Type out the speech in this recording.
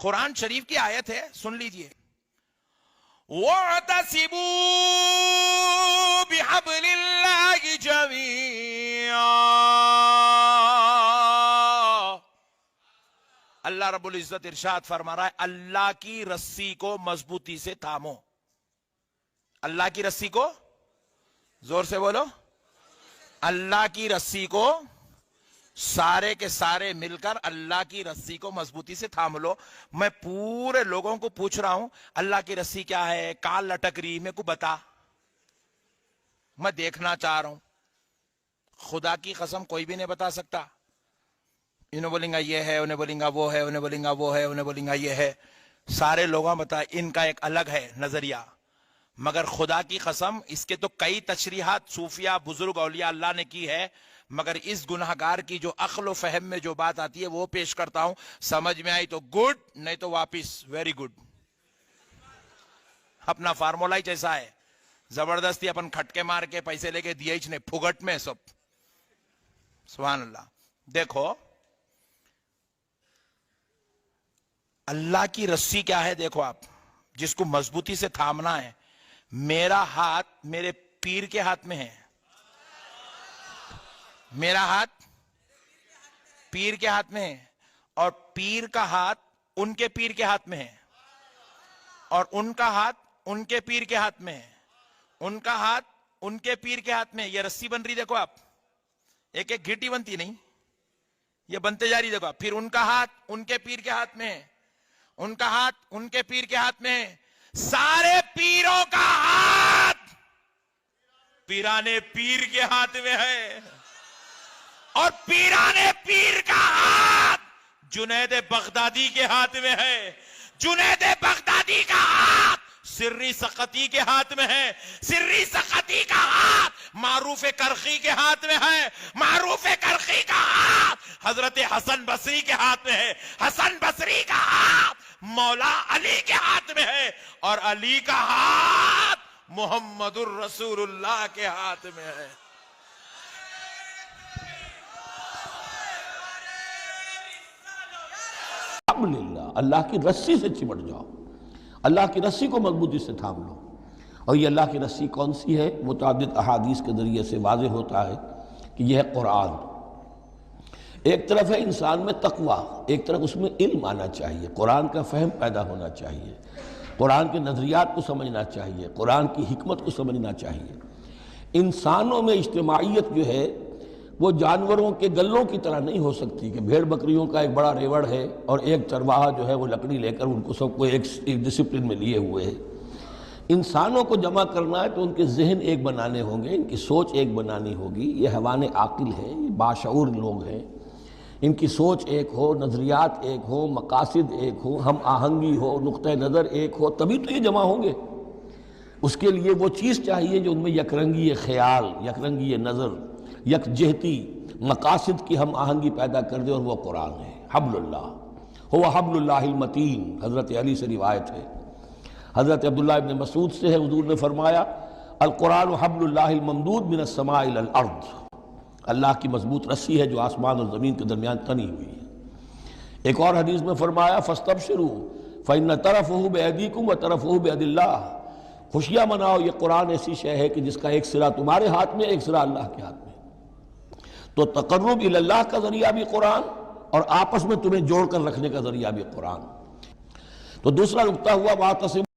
قرآن شریف کی آیت ہے، سن لیجئے. وَاعْتَصِمُوا بِحَبْلِ اللَّهِ جَمِيعًا. اللہ رب العزت ارشاد فرما رہا ہے اللہ کی رسی کو مضبوطی سے تھامو. اللہ کی رسی کو، زور سے بولو، اللہ کی رسی کو سارے کے سارے مل کر اللہ کی رسی کو مضبوطی سے تھام لو. میں پورے لوگوں کو پوچھ رہا ہوں اللہ کی رسی کیا ہے، کہاں لٹک رہی، میرے کو بتا، میں دیکھنا چاہ رہا ہوں. خدا کی قسم کوئی بھی نہیں بتا سکتا. انہیں بولیں گا یہ ہے، انہیں بولیں گا وہ ہے، انہیں بولیں گا وہ ہے، انہیں بولیں گا یہ ہے. سارے لوگوں بتائیں ان کا ایک الگ ہے نظریہ، مگر خدا کی قسم اس کے تو کئی تشریحات صوفیہ بزرگ اولیاء اللہ نے کی ہے. مگر اس گناہگار کی جو عقل و فہم میں جو بات آتی ہے وہ پیش کرتا ہوں. سمجھ میں آئی تو گڈ، نہیں تو واپس ویری گڈ. اپنا فارمولا ہی جیسا ہے، زبردستی اپن کھٹکے مار کے پیسے لے کے دیے نے پھگٹ میں سب. سبحان اللہ. دیکھو اللہ کی رسی کیا ہے، دیکھو آپ، جس کو مضبوطی سے تھامنا ہے. میرا ہاتھ میرے پیر کے ہاتھ میں ہے، میرا ہاتھ پیر کے ہاتھ میں ہے، اور پیر کا ہاتھ ان کے پیر کے ہاتھ میں ہے، اور ان کا ہاتھ ان کے پیر کے ہاتھ میں ہے، ان کا ہاتھ ان کے پیر کے ہاتھ میں. یہ رسی بن رہی دیکھو آپ، ایک ایک گھٹی بنتی نہیں، یہ بنتے جا رہی دیکھو آپ. پھر ان کا ہاتھ ان کے پیر کے ہاتھ میں ہے، ان کا ہاتھ ان کے پیر کے ہاتھ میں ہے. سارے پیروں کا ہاتھ پیرانے پیر کے ہاتھ میں ہے، اور پیرانے پیر کا ہاتھ جنید بغدادی کے ہاتھ میں ہے. جنید بغدادی کا ہاتھ سری سقطی کے ہاتھ میں ہے. سری سقطی کا ہاتھ معروف کرخی کے ہاتھ میں ہے. معروف کرخی کا ہاتھ حضرت حسن بصری کے ہاتھ میں ہے. حسن بصری کا ہاتھ مولا علی کے ہاتھ میں ہے، اور علی کا ہاتھ محمد الرسول اللہ کے ہاتھ میں ہے. اللہ کی رسی سے چمٹ جاؤ، اللہ کی رسی کو مضبوطی سے تھام لو. اور یہ اللہ کی رسی کون سی ہے؟ متعدد احادیث کے ذریعے سے واضح ہوتا ہے کہ یہ ہے قرآن. ایک طرف ہے انسان میں تقویٰ، ایک طرف اس میں علم آنا چاہیے، قرآن کا فہم پیدا ہونا چاہیے، قرآن کے نظریات کو سمجھنا چاہیے، قرآن کی حکمت کو سمجھنا چاہیے. انسانوں میں اجتماعیت جو ہے وہ جانوروں کے گلوں کی طرح نہیں ہو سکتی کہ بھیڑ بکریوں کا ایک بڑا ریوڑ ہے اور ایک چرواہا جو ہے وہ لکڑی لے کر ان کو سب کو ایک ڈسپلن میں لیے ہوئے ہے. انسانوں کو جمع کرنا ہے تو ان کے ذہن ایک بنانے ہوں گے، ان کی سوچ ایک بنانی ہوگی. یہ حیوان عاقل ہیں، یہ باشعور لوگ ہیں، ان کی سوچ ایک ہو، نظریات ایک ہو، مقاصد ایک ہو، ہم آہنگی ہو، نقطہ نظر ایک ہو، تبھی تو یہ جمع ہوں گے. اس کے لیے وہ چیز چاہیے جو ان میں یکرنگی خیال، یکرنگی نظر، یکجہتی مقاصد کی ہم آہنگی پیدا کر دے، اور وہ قرآن ہے. حبل اللہ هو حبل اللہ المتین، حضرت علی سے روایت ہے. حضرت عبداللہ ابن مسعود سے ہے، حضور نے فرمایا القرآن حبل اللہ الممدود من السماء الى الارض. اللہ کی مضبوط رسی ہے جو آسمان اور زمین کے درمیان تنی ہوئی ہے. ایک اور حدیث میں فرمایا فاستبشروا فإن طرفه بأيديكم وطرفه بيد اللہ. خوشیاں مناؤ، یہ قرآن ایسی شے ہے کہ جس کا ایک سرا تمہارے ہاتھ میں، ایک سرا اللہ کے ہاتھ میں. تو تقرب الی اللہ کا ذریعہ بھی قرآن، اور آپس میں تمہیں جوڑ کر رکھنے کا ذریعہ بھی قرآن. تو دوسرا نقطہ ہوا واعتصموا